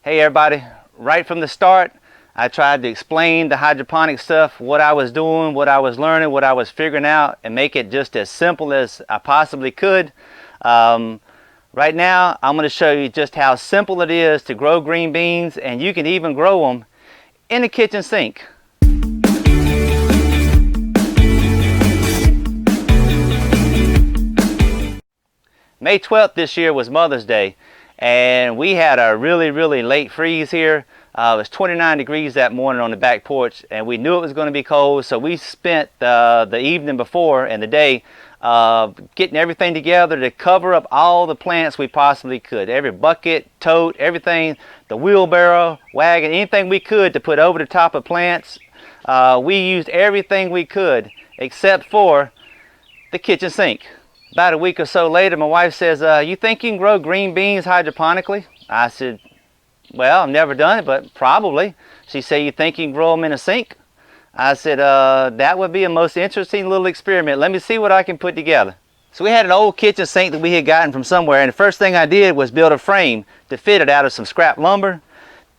Hey everybody, right from the start, I tried to explain the hydroponic stuff, what I was doing, what I was learning, what I was figuring out, and make it just as simple as I possibly could. Right now, I'm going to show you just how simple it is to grow green beans, and you can even grow them in the kitchen sink. May 12th this year was Mother's Day, and we had a really late freeze here. It was 29 degrees that morning on the back porch, and we knew it was going to be cold, so we spent the evening before and the day getting everything together to cover up all the plants we possibly could. Every bucket, tote, everything, the wheelbarrow, wagon, anything we could to put over the top of plants. We used everything we could except for the kitchen sink. About a week or so later, my wife says, you think you can grow green beans hydroponically? I said, well, I've never done it, but probably. She said, you think you can grow them in a sink? I said, that would be a most interesting little experiment. Let me see what I can put together. So we had an old kitchen sink that we had gotten from somewhere, and the first thing I did was build a frame to fit it out of some scrap lumber,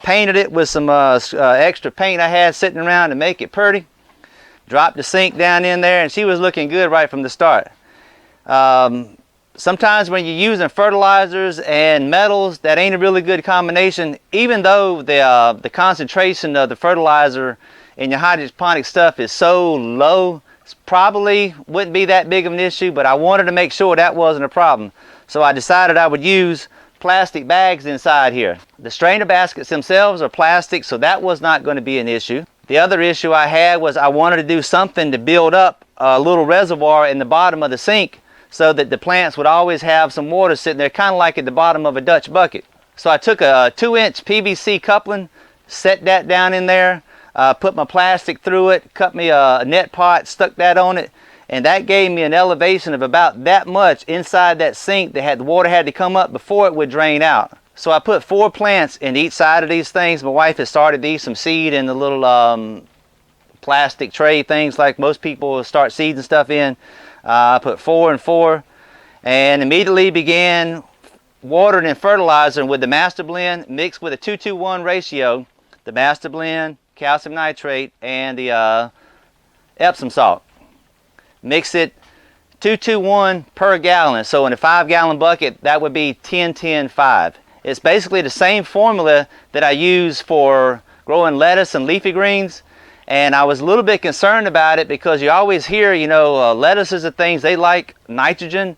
painted it with some extra paint I had sitting around to make it pretty, dropped the sink down in there, and she was looking good right from the start. Sometimes when you're using fertilizers and metals, that ain't a really good combination. Even though the concentration of the fertilizer in your hydroponic stuff is so low, it probably wouldn't be that big of an issue, but I wanted to make sure that wasn't a problem. So I decided I would use plastic bags inside here. The strainer baskets themselves are plastic, so that was not going to be an issue. The other issue I had was I wanted to do something to build up a little reservoir in the bottom of the sink, so that the plants would always have some water sitting there, kind of like at the bottom of a Dutch bucket. So I took a 2-inch PVC coupling, set that down in there, put my plastic through it, cut me a net pot, stuck that on it, and that gave me an elevation of about that much inside that sink that the water had to come up before it would drain out. So I put 4 plants in each side of these things. My wife has started these some seed in the little plastic tray things like most people start seeds and stuff in. I put 4 and 4 and immediately began watering and fertilizing with the Masterblend mixed with a 2-to-1 ratio, the Masterblend, calcium nitrate, and the Epsom salt. Mix it 2-to-1 per gallon. So in a 5-gallon bucket, that would be 10-10-5. It's basically the same formula that I use for growing lettuce and leafy greens. And I was a little bit concerned about it because you always hear, you know, lettuces and things, they like nitrogen.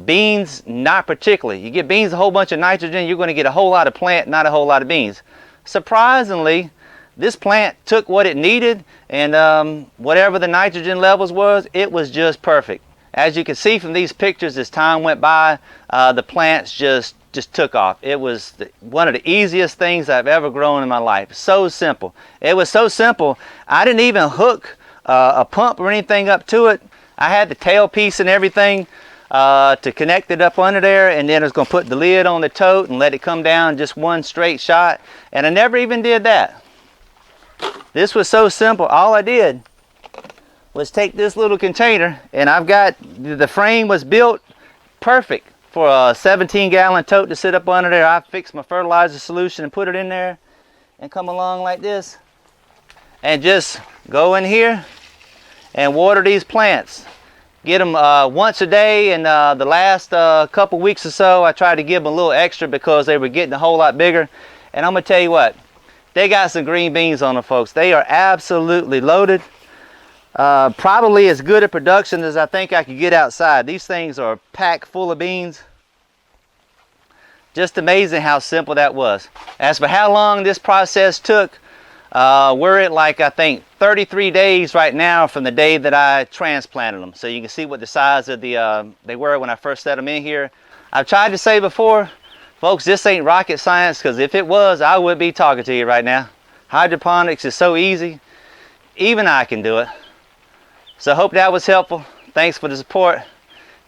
Beans, not particularly. You give beans a whole bunch of nitrogen, you're going to get a whole lot of plant, not a whole lot of beans. Surprisingly, this plant took what it needed, and whatever the nitrogen levels was, it was just perfect. As you can see from these pictures, as time went by, the plants just took off. It was one of the easiest things I've ever grown in my life. So simple. It was so simple, I didn't even hook a pump or anything up to it. I had the tailpiece and everything to connect it up under there, and then I was going to put the lid on the tote and let it come down just one straight shot, and I never even did that. This was so simple. All I did was take this little container, and I've got, the frame was built perfect for a 17-gallon tote to sit up under there. I fixed my fertilizer solution and put it in there and come along like this and just go in here and water these plants. Get them once a day, and the last couple weeks or so I tried to give them a little extra because they were getting a whole lot bigger. And I'm going to tell you what, they got some green beans on them, folks. They are absolutely loaded. Probably as good a production as I think I could get outside. These things are packed full of beans. Just amazing how simple that was. As for how long this process took, we're at like, I think 33 days right now from the day that I transplanted them. So you can see what the size of they were when I first set them in here. I've tried to say before, folks, this ain't rocket science, because if it was, I would be talking to you right now. Hydroponics is so easy. Even I can do it. So I hope that was helpful. Thanks for the support.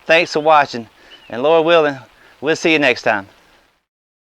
Thanks for watching. And Lord willing, we'll see you next time.